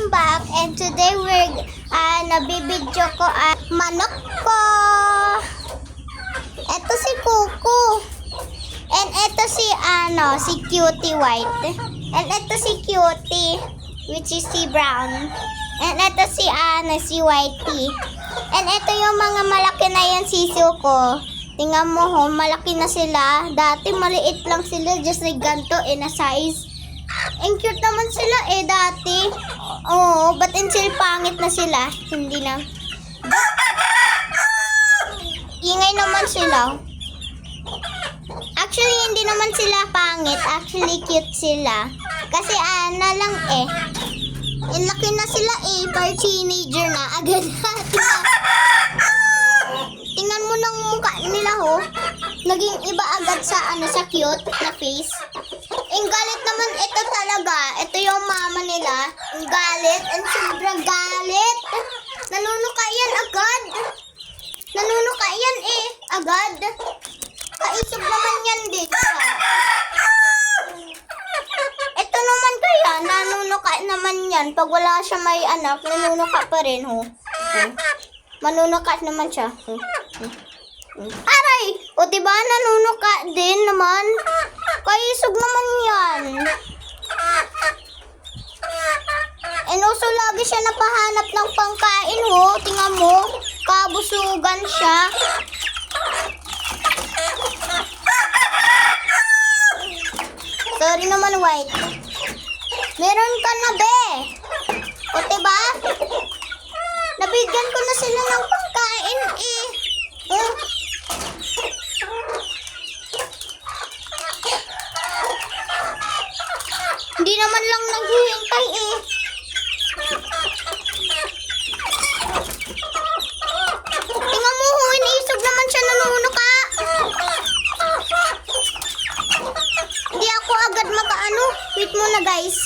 welcome back, and today we're nabibidyo ko manok ko. Ito si Kuku, and ito si Cutie White, and ito si Cutie, which is si Brown, and ito si Whitey, and ito yung mga malaki na yung siso ko. Tingnan mo ho, malaki na sila. Dati maliit lang sila, just like ganto in a size. Ang cute naman sila dati. Oo, but until pangit na sila. Hindi na. Ingay naman sila. Actually, hindi naman sila pangit. Actually, cute sila. Kasi lang ang laki na sila par teenager na. Agad natin. Tingnan mo ng mukha nila ho. Naging iba agad sa cute na face. Ang galit naman ito talaga. Ito yung mama nila. Ang galit. Ang sobrang galit. Nanunuka yan agad. Nanunuka yan agad. Kaisog naman yan dito. Ito naman kaya, nanunuka naman yan. Pag wala siya may anak, nanunuka pa rin ho. Manunuka naman siya. Aray! O diba nanunuka din naman? Kaisog naman yan. And also lagi siya napahanap ng pangkain ho. Tingnan mo, kabusugan siya. Sorry naman, White. Meron ka na, be. O diba? Nabigyan ko na sila ng pangkain Hindi naman lang naghihintay Tingnan mo, iniisog naman siya, nanunuka. Hindi ako agad makaano. Wait muna, guys.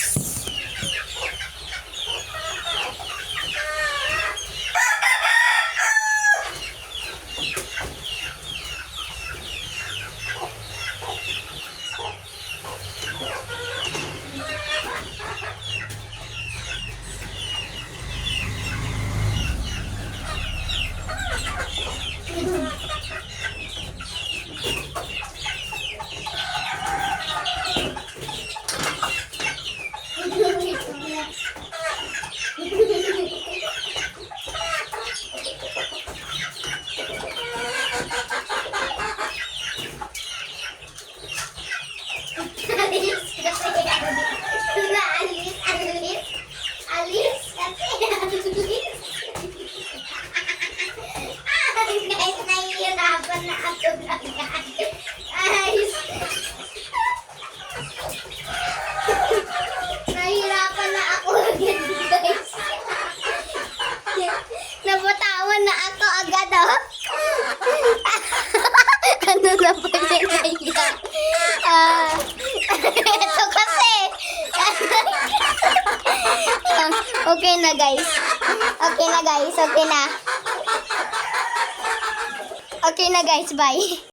Nahirapan na ako agad, guys. Napatawan na ako agad, Ano na ba yan? Ito kasi. Okay na, guys. Okay na, guys. Okay na. Okay na, guys. Bye.